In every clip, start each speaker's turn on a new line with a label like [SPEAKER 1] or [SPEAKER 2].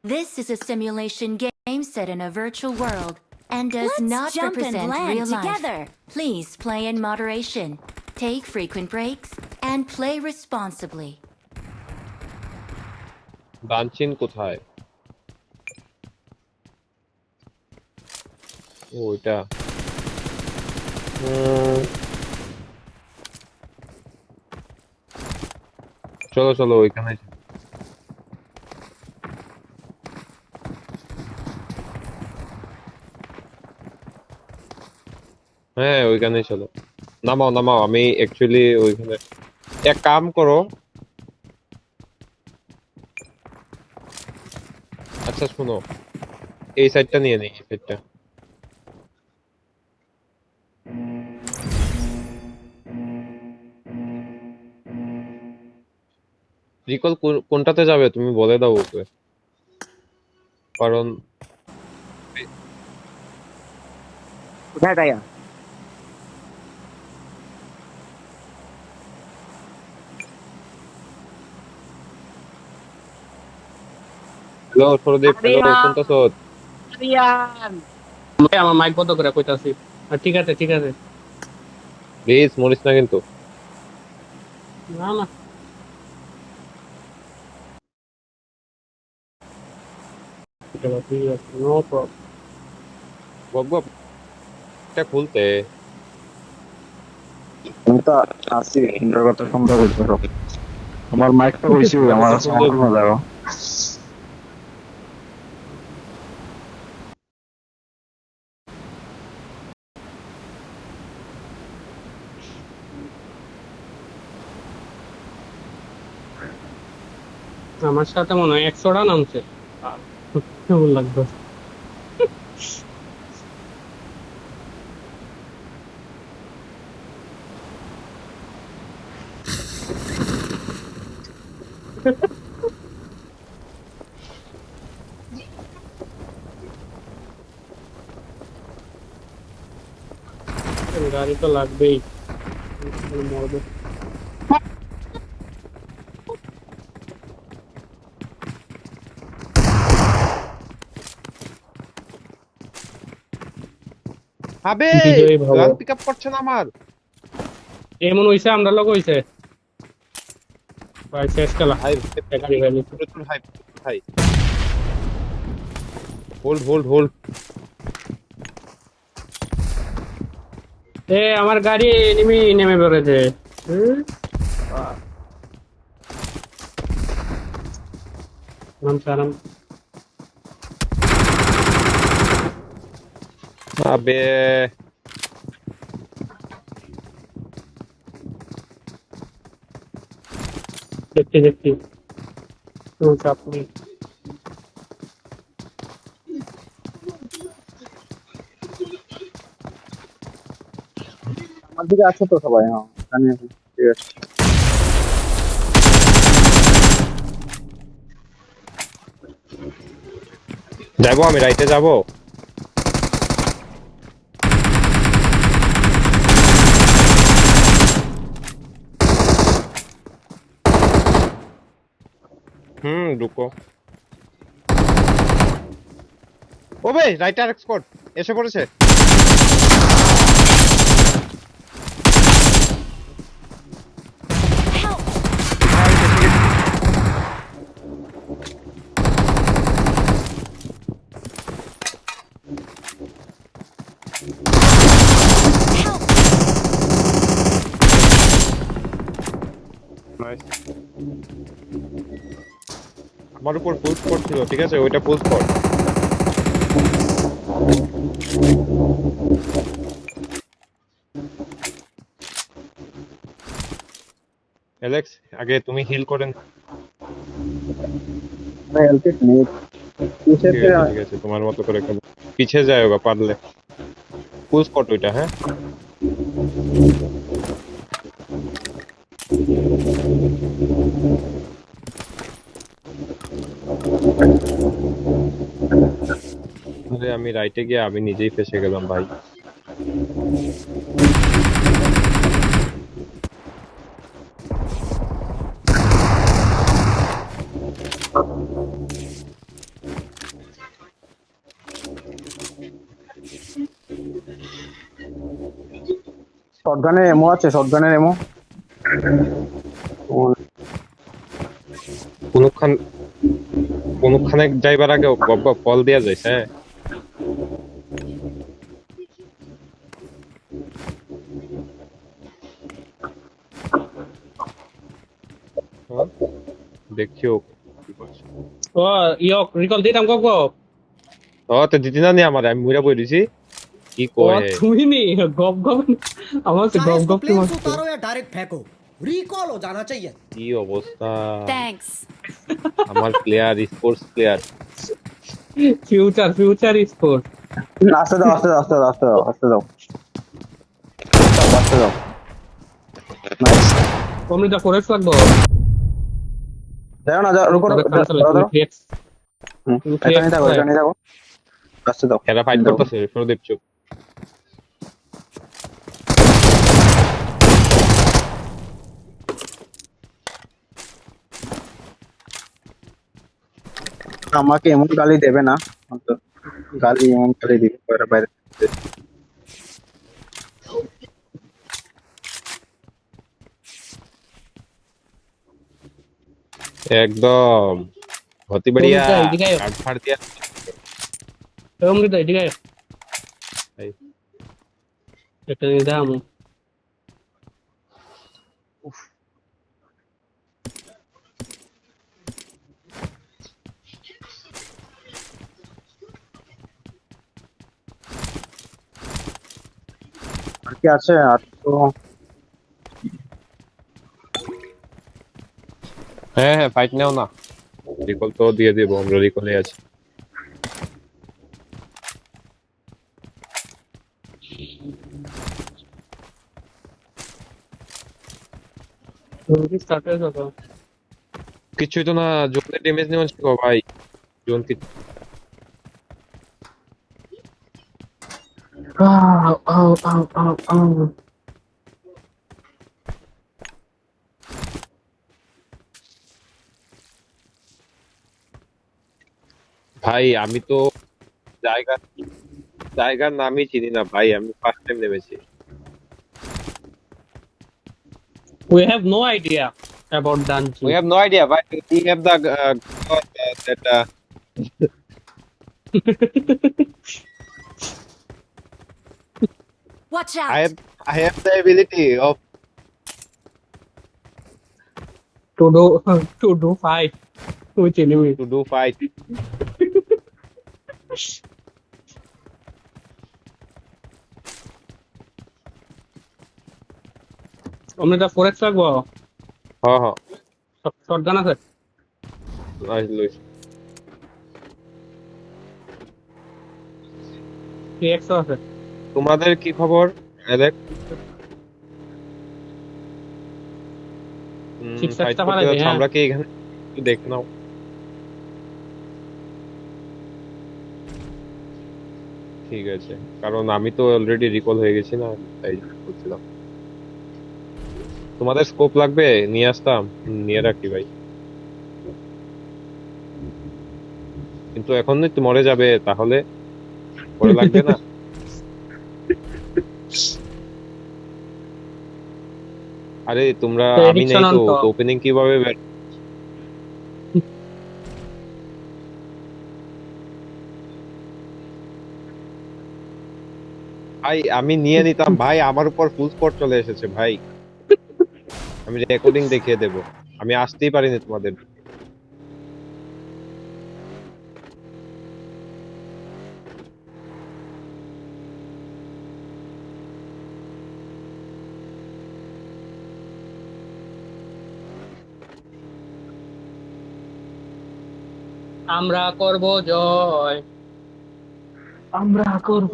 [SPEAKER 1] This is a simulation game set in a virtual world and does not
[SPEAKER 2] jump and
[SPEAKER 1] represent
[SPEAKER 2] land
[SPEAKER 1] real
[SPEAKER 2] together.
[SPEAKER 1] life. Please play in moderation, take frequent breaks, and play responsibly.
[SPEAKER 3] দানচিন কোথায়? ও এটা চলো চলো ওইখানে হ্যাঁ ওইখানে চলো নামাও নামাও আমি অ্যাকচুয়ালি ওইখানে এক কাম করো আচ্ছা শুনো এই সাইডটা নিয়ে নেই এই সাইডটা রিকল কোনটাতে যাবে তুমি বলে দাও ওকে কারণ
[SPEAKER 4] কোথায় গায়া
[SPEAKER 3] হ্যালো সরদীপ হ্যালো কোনটা সদ
[SPEAKER 4] আরিয়ান
[SPEAKER 5] ভাই আমার মাইক বন্ধ করে কইতাছি ঠিক আছে
[SPEAKER 3] প্লিজ মরিস না কিন্তু
[SPEAKER 5] না না নো প্রবলেম
[SPEAKER 3] বাবু এটা খুলতে
[SPEAKER 4] আমি তো আছি ইন্টার কথা শুনতে পারো আমার মাইকটা কইছি আমার সাউন্ড না দাও
[SPEAKER 5] আমার সাথে মনে হয় 100টা নামছে কেমন লাগবে গাড়ি তো লাগবেই মরবে
[SPEAKER 3] আবে
[SPEAKER 5] বিজয়ী ভব।
[SPEAKER 3] গান পিকআপ করছে না আমার
[SPEAKER 5] এমন হইছে আমরা লোক হইছে ভাই শেষ খেলা
[SPEAKER 3] হাই
[SPEAKER 5] গাড়ি ভাই
[SPEAKER 3] high high hold hold hold
[SPEAKER 5] a আমার গাড়ি নেমে পড়েছে নাম সারাম
[SPEAKER 3] আবে
[SPEAKER 5] দেখছি কোনো চাপ নেই
[SPEAKER 4] আমার দিকে আছে তো সবাই হ্যাঁ জানি ঠিক আছে
[SPEAKER 3] যাবো আমি রাইটে যাবো ঢুকো ও ভাই রাইটার এক্সপোর্ট এসে পড়েছে আমার উপর পুশ করছিল ঠিক আছে ওইটা পুশ কর অ্যালেক্স আগে তুমি হিল করেন
[SPEAKER 4] ভাই এলটিট নেই কিসের
[SPEAKER 3] ঠিক আছে তোমার মতো করে খেলো পিছে যায় ওগা পারলে পুশ কর ওইটা হ্যাঁ আরে আমি রাইটে গিয়ে আমি নিজেই ফেসে গেলাম ভাই
[SPEAKER 4] শটগানের এমো আছে, শটগানের এমো।
[SPEAKER 3] কোনখান কোনখানে যাইবার আগে গব গব কল দেয়া যায়, হ্যাঁ। হ্যাঁ, দেখিও কি করছে।
[SPEAKER 5] ও ইয়ক রিকল দিতাম গপ গপ।
[SPEAKER 3] ও তো দিদি না নি আমার, আমি মুইরা বই দিছি কি
[SPEAKER 5] ও
[SPEAKER 3] কয়।
[SPEAKER 5] তুমি নি গপ গপ আমার তো
[SPEAKER 2] चाहे
[SPEAKER 5] গপ
[SPEAKER 2] इसको
[SPEAKER 5] গপ কি
[SPEAKER 2] प्लेन से
[SPEAKER 5] মারছে।
[SPEAKER 2] उतारो या डायरेक्ट फेंको, रिकॉल हो जाना चाहिए।
[SPEAKER 3] কি অবস্থা,
[SPEAKER 1] Thanks.
[SPEAKER 3] আমার player, sports player.
[SPEAKER 5] Future future sport.
[SPEAKER 4] আস্তে দাও, আস্তে দাও, আস্তে দাও, আস্তে দাও, আস্তে দাও, আস্তে দাও। নাইস।
[SPEAKER 5] অমৃতা ফরেক্স লাগবো।
[SPEAKER 4] যাও না, যাও, রুকো,
[SPEAKER 5] তবে cancel
[SPEAKER 4] দাও,
[SPEAKER 5] তুমি
[SPEAKER 4] দাও।
[SPEAKER 5] ফ্লেক্স তুমি ফ্লেক্স
[SPEAKER 4] এখানে থাকো, এখানে থাকো, আস্তে দাও।
[SPEAKER 3] এরা ফাইট
[SPEAKER 4] দাও।
[SPEAKER 3] করতেছে, সরদীপ চুপ।
[SPEAKER 4] আমাকে এমন গালি দেবে না, অন্তত। গালি এমন গালি দিবে বাইরে বাইরে।
[SPEAKER 3] একদম হতি বড়িয়া
[SPEAKER 5] অমৃতা এদিকে আয়।
[SPEAKER 3] কাট ফাড় দিয়া।
[SPEAKER 5] অমৃতা এদিকে আয়।
[SPEAKER 3] এই,
[SPEAKER 5] একটা জিনিস দেখামু।
[SPEAKER 4] আর কি আছে? আর তো
[SPEAKER 3] হ্যাঁ হ্যাঁ, ফাইট নেও না, রিকল তো দিয়ে দেবো, আমরা রিকলে আছি।
[SPEAKER 5] তুমি স্টার্ট হয়ে যাবে।
[SPEAKER 3] কিছুই তো না, জোনের ড্যামেজ নেওয়া ছিল ভাই, জোন কি।
[SPEAKER 5] আউ আউ আউ আউ আউ।
[SPEAKER 3] ভাই আমি তো জায়গা জায়গার নামই চিনি না ভাই, আমি ফার্স্ট টাইম নেমেছি।
[SPEAKER 5] We have no idea about dungeon.
[SPEAKER 3] We have no idea, but we have the that
[SPEAKER 1] Watch out.
[SPEAKER 3] I have the ability of
[SPEAKER 5] To do fight with enemy.
[SPEAKER 3] to do fight.
[SPEAKER 5] Amrita forex লাগবো।
[SPEAKER 3] হ্যাঁ হ্যাঁ,
[SPEAKER 5] shotgun আছে।
[SPEAKER 3] Nice Luis.
[SPEAKER 5] Flakes আছে।
[SPEAKER 3] তোমাদের কি খবর Alex?
[SPEAKER 5] Six
[SPEAKER 3] fight
[SPEAKER 5] একটা
[SPEAKER 3] করতে
[SPEAKER 5] পালাইবে,
[SPEAKER 3] যাচ্ছ,
[SPEAKER 5] হ্যাঁ।
[SPEAKER 3] আমরা কি এখানে একটু দেখে নাও। ঠিক আছে, কারণ আমি তো অলরেডি রিকল হয়ে গেছি না, তাই বলছিলাম। তোমাদের স্কোপ লাগবে, নিয়ে আসতাম, নিয়ে রাখি ভাই। কিন্তু এখনই তো মরে যাবে, তাহলে পরে লাগবে না। আরে তোমরা, আমি নেই
[SPEAKER 5] Prediction on
[SPEAKER 3] তো,
[SPEAKER 5] top.
[SPEAKER 3] ওপেনিং কিভাবে ভাই আমি নিয়ে নিতাম ভাই, আমার উপর ফুল স্পট চলে এসেছে ভাই। আমি রেকর্ডিং দেখিয়ে দেব, আমি আসতেই পারিনি তোমাদের।
[SPEAKER 5] আমরা করব জয়, আমরা করব।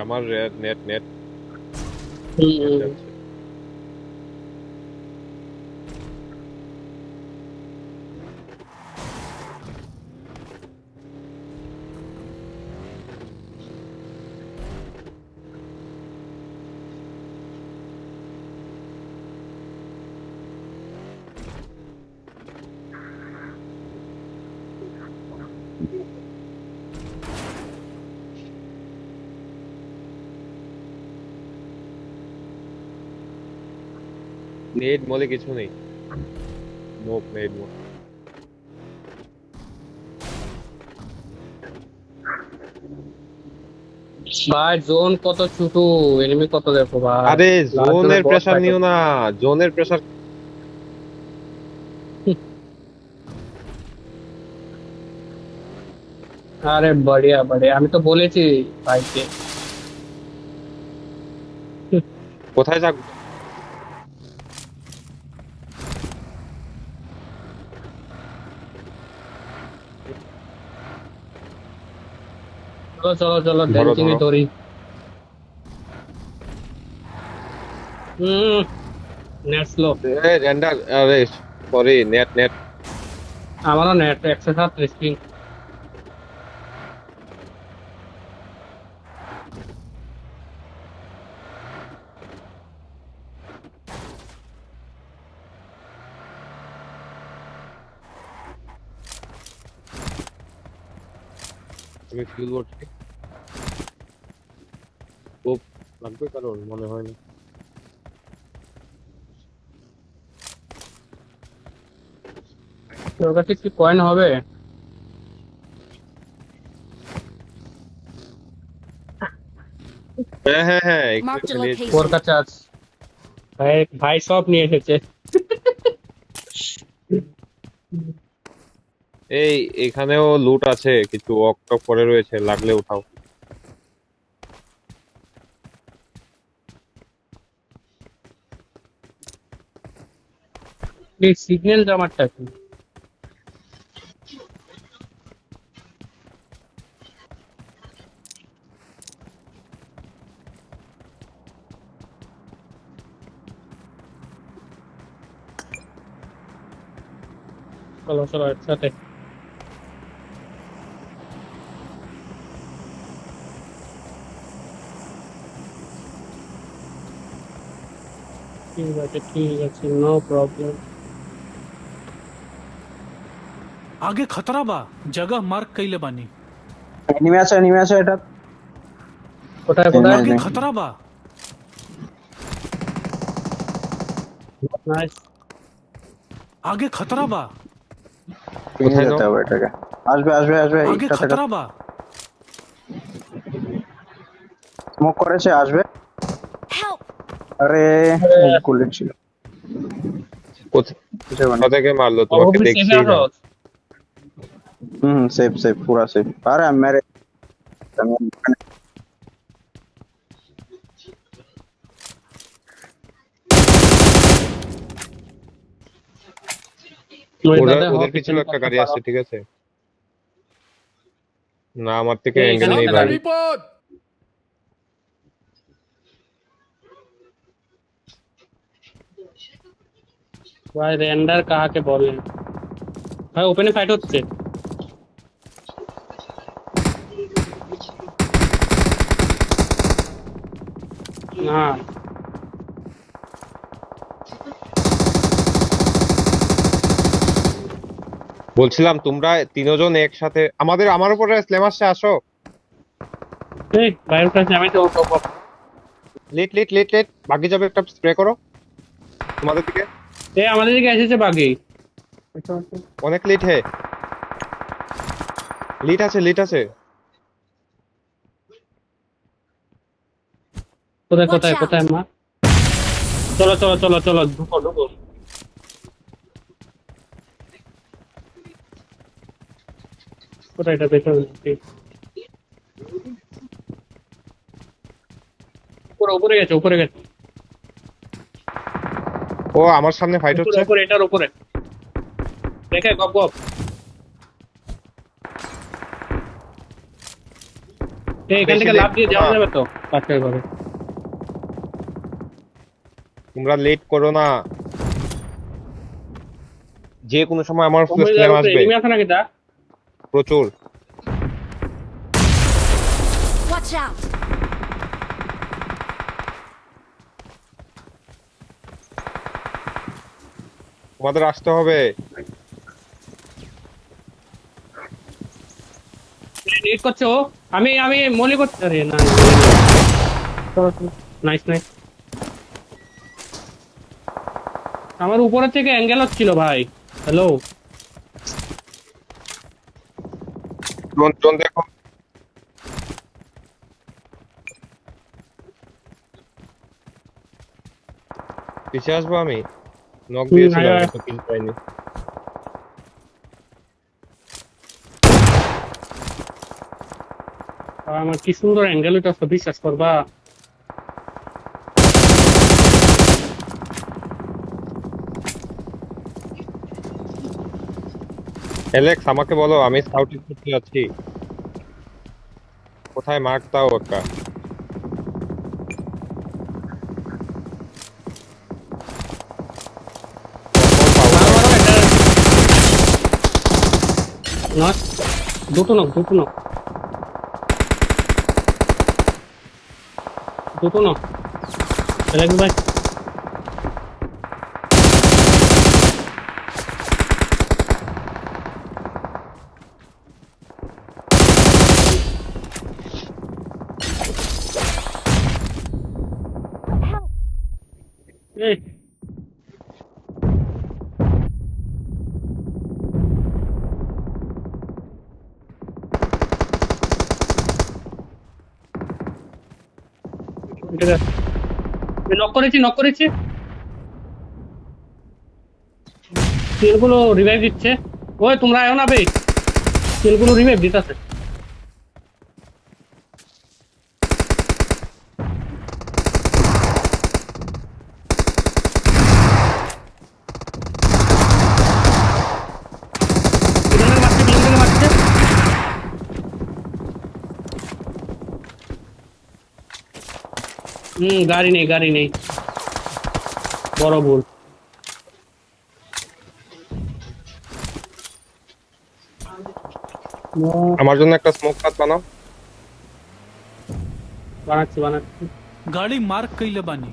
[SPEAKER 3] আমার নেট নেট নেট বলে কিছু নেই, নোপ নেট মোড।
[SPEAKER 5] ভাই জোন কত ছোট, এনিমি কত দেখো ভাই।
[SPEAKER 3] আরে
[SPEAKER 5] লাস্ট জোনে
[SPEAKER 3] জোনের
[SPEAKER 5] boss
[SPEAKER 3] প্রেসার
[SPEAKER 5] fight
[SPEAKER 3] নিও না, জোনের প্রেসার।
[SPEAKER 5] আরে বড়িয়া বড়িয়া, আমি তো বলেছি ভাইকে।
[SPEAKER 3] কোথায় যাক?
[SPEAKER 5] চলো চলো চলো,
[SPEAKER 3] ধরো,
[SPEAKER 5] ড্যান্সিং এ
[SPEAKER 3] ধরো।
[SPEAKER 5] ধরি। হুম, নেট স্লো।
[SPEAKER 3] রেন্ডার, আরে সরি, নেট নেট।
[SPEAKER 5] আমারও নেট 107 স্পিং।
[SPEAKER 3] আমি ফিল করছি খুব লাগবে, কারণ মনে হয় না।
[SPEAKER 5] তোর কাছে কি কয়েন হবে?
[SPEAKER 3] হ্যাঁ হ্যাঁ হ্যাঁ, একটু
[SPEAKER 1] Marked a
[SPEAKER 3] একটু নিয়েছি।
[SPEAKER 5] ওর
[SPEAKER 1] location.
[SPEAKER 5] কাছে আছে ভাই, ভাই সব নিয়ে এসেছে।
[SPEAKER 3] এই এখানেও লুট আছে, কিছু ওয়াক টক করে রয়েছে, লাগলে উঠাও।
[SPEAKER 5] এই সিগন্যাল জামারটা কি? চলো চলো একসাথে। ঠিক আছে, নো প্রবলেম।
[SPEAKER 6] आगे खतरा बा, जगह मार्क कइले बानी।
[SPEAKER 4] এনিমি আছে এটা।
[SPEAKER 5] কোথায় কোথায়?
[SPEAKER 6] आगे
[SPEAKER 4] नहीं।
[SPEAKER 6] खतरा बा।
[SPEAKER 5] নাইস।
[SPEAKER 6] आगे खतरा बा।
[SPEAKER 4] ভেঙে
[SPEAKER 3] কোথায়
[SPEAKER 4] যেতে
[SPEAKER 3] যাও?
[SPEAKER 4] হবে এটাকে। আসবে আসবে আসবে,
[SPEAKER 6] आगे
[SPEAKER 4] এইটা থেকে
[SPEAKER 6] खतरा बा।
[SPEAKER 4] স্মোক করেছে, আসবে।
[SPEAKER 1] Help!
[SPEAKER 4] আরে গুলি ছিল।
[SPEAKER 3] কোথা
[SPEAKER 4] কিছু মানে
[SPEAKER 3] কোথা থেকে মারলো তোমাকে?
[SPEAKER 5] অবশ্যই
[SPEAKER 3] দেখছি
[SPEAKER 5] সেভে
[SPEAKER 3] না।
[SPEAKER 5] আছো।
[SPEAKER 4] সেফ সেফ পুরা সেফ। আরে আমি মেরে
[SPEAKER 3] ওদের পিছনে একটা গাড়ি আসছে, ঠিক আছে? না, আমার থেকে
[SPEAKER 5] এই,
[SPEAKER 3] অ্যাঙ্গেল
[SPEAKER 5] এখানে
[SPEAKER 3] নেই
[SPEAKER 5] একটা
[SPEAKER 3] ভাই।
[SPEAKER 5] গাড়ি। ভাই রেন্ডার কাকে বলে? ভাই ওপেনে ফাইট হচ্ছে। না
[SPEAKER 3] বলছিলাম তোমরা তিনজন একসাথে আমার উপরে স্ল্যাম আসছে, আসো।
[SPEAKER 5] এই ভাইয়ের কাছে আমি তো
[SPEAKER 3] লেট লেট লেট লেট, বাকি যাবে, একটা স্প্রে করো তোমাদের দিকে।
[SPEAKER 5] এই আমাদের দিকে এসেছে বাকি।
[SPEAKER 3] অনেক লেট হে, লিট আছে লিট আছে।
[SPEAKER 5] কোথায়
[SPEAKER 1] Watch
[SPEAKER 5] কোথায়
[SPEAKER 1] out!
[SPEAKER 5] কোথায় মা? চলো চলো চলো চলো, ঢুকো ঢুকো। কোথায় এটা পেছনে? উপরে উপরে গেছে, উপরে গেছে।
[SPEAKER 3] ও আমার সামনে ফাইট
[SPEAKER 5] উপরে
[SPEAKER 3] হচ্ছে।
[SPEAKER 5] উপরে, এটার উপরে দেখে গপ গপ। এই এখান থেকে লাফ দিয়ে যাওয়া যাবে তো পাশের ঘরে?
[SPEAKER 3] তোমরা লেট করো না, যে কোনো সময় আমার
[SPEAKER 5] কমে
[SPEAKER 3] স্ল্যাম
[SPEAKER 5] যাবে,
[SPEAKER 3] আসবে
[SPEAKER 5] এনিমি আছে নাকি তা?
[SPEAKER 3] প্রচুর।
[SPEAKER 1] Watch out!
[SPEAKER 3] তোমাদের আসতে হবে।
[SPEAKER 5] নেট করছে ও। আমি আমি মলি করতে, আরে না। Nice nice. আমার উপরের থেকে অ্যাঙ্গেল হচ্ছিল ভাই। হ্যালো,
[SPEAKER 3] ড্রোন ড্রোন দেখো। পিছিয়ে আসবো আমি। নক দিয়েছিলাম
[SPEAKER 5] আয়, আয়।
[SPEAKER 3] কিন্তু কিল পাইনি।
[SPEAKER 5] আমার কি সুন্দর অ্যাঙ্গেল এটা, বিশ্বাস করবা?
[SPEAKER 3] অ্যালেক্স আমাকে বলো, আমি স্কাউটিং করতে যাচ্ছি। কোথায় মার্ক দাও একটা।
[SPEAKER 5] মারো মারো এটা। নক, দুটো নক, দুটো নক, দুটো নক। অ্যালেক্স ভাই, এই নক করেছি, নক করেছি। তেলগুলো রিভাইভ দিচ্ছে। ওই তোমরা আয়ো না বে, তেলগুলো রিভাইভ দিতেছে। বিল্ডিংয়ে মারছে, বিল্ডিংয়ে মারছে। গাড়ি নেই, গাড়ি নেই, বড় ভুল।
[SPEAKER 3] আমার জন্য একটা স্মোক পাত বানাও।
[SPEAKER 5] বানাচ্ছি বানাচ্ছি।
[SPEAKER 6] गाड़ी मार्क कैले बानी।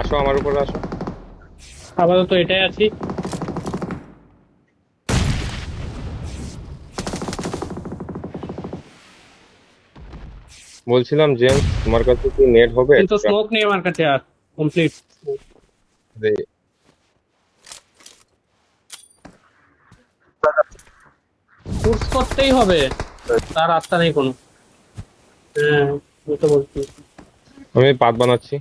[SPEAKER 3] আসো আমার উপরে আসো।
[SPEAKER 5] আপাতত এটাই আছি।
[SPEAKER 3] বলছিলাম জেমস, তোমার কাছে কি নেট হবে?
[SPEAKER 5] কিন্তু স্মোক নেই আমার কাছে আর, কমপ্লিট।
[SPEAKER 3] দে-
[SPEAKER 5] কোর্স করতেই হবে, তার রাস্তা নেই কোনো। হ্যাঁ, আমি তো বলছি।
[SPEAKER 3] আমি পাত বানাচ্ছি।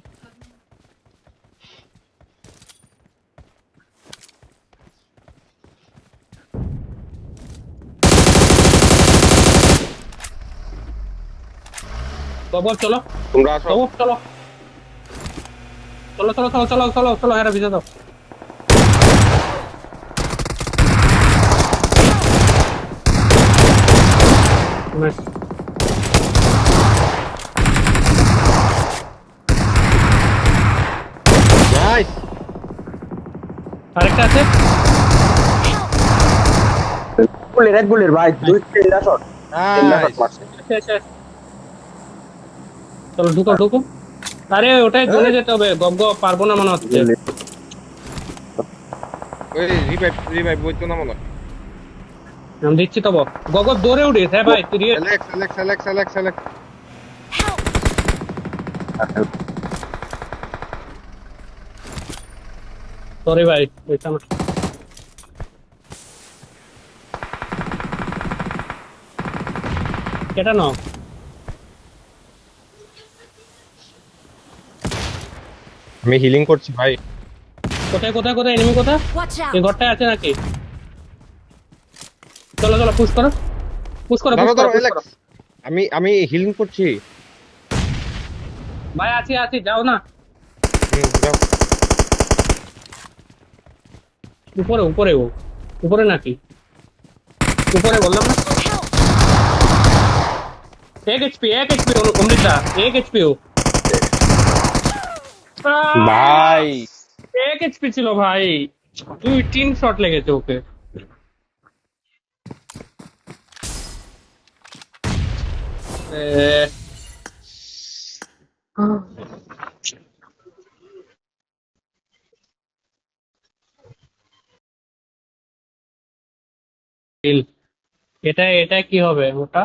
[SPEAKER 5] বাবু চলো,
[SPEAKER 3] তোমরা আসো।
[SPEAKER 5] বাবু চলো, চলো চলো চলো চলো চলো চলো, হ্যাঁ ভিজে দাও।
[SPEAKER 3] নাইস।
[SPEAKER 5] আরেকটা আছে।
[SPEAKER 4] রেড বুলের ভাই দুই তিনটা শট, তিনটা শট মারছে।
[SPEAKER 5] শেষ, শেষ। চলো ঢুকো ঢুকো। আরে ওটাই জোনে যেতে হবে, গগ্গ পারবো না মনে হচ্ছে।
[SPEAKER 3] ওই রিভাইভ রিভাইভ বলতো না মনে হয়।
[SPEAKER 5] আমি দিচ্ছি তবু। গগ্গ দৌড়ে উঠিস, হ্যাঁ ভাই তুই দিয়ে।
[SPEAKER 3] Alex Alex Alex Alex Alex.
[SPEAKER 5] Sorry ভাই, ওইটা না। এটা নাও।
[SPEAKER 3] আমি হিলিং করছি ভাই।
[SPEAKER 5] কোথায় কোথায় কোথায় এনিমি কোথায়?
[SPEAKER 1] Watch
[SPEAKER 5] এই
[SPEAKER 1] out!
[SPEAKER 5] ঘরটায় আছে নাকি? চলো চলো পুশ করো, পুশ করো,
[SPEAKER 3] দাঁড়াও
[SPEAKER 5] পুশ করো,
[SPEAKER 3] দাঁড়াও
[SPEAKER 5] পুশ করো।
[SPEAKER 3] অ্যালেক্স, আমি আমি হিলিং করছি।
[SPEAKER 5] ভাই আছি আছি, যাও না।
[SPEAKER 3] যাও।
[SPEAKER 5] উপরে উপরে, ও উপরে নাকি? উপরে বললাম না। এক এইচপি, এক এইচপি অমৃতা, এক এইচপি ও।
[SPEAKER 3] ভাই
[SPEAKER 5] এক এইচপি ছিল ভাই, 2-3 শট লেগেছে ওকে। এটা এটা কি হবে ওটা?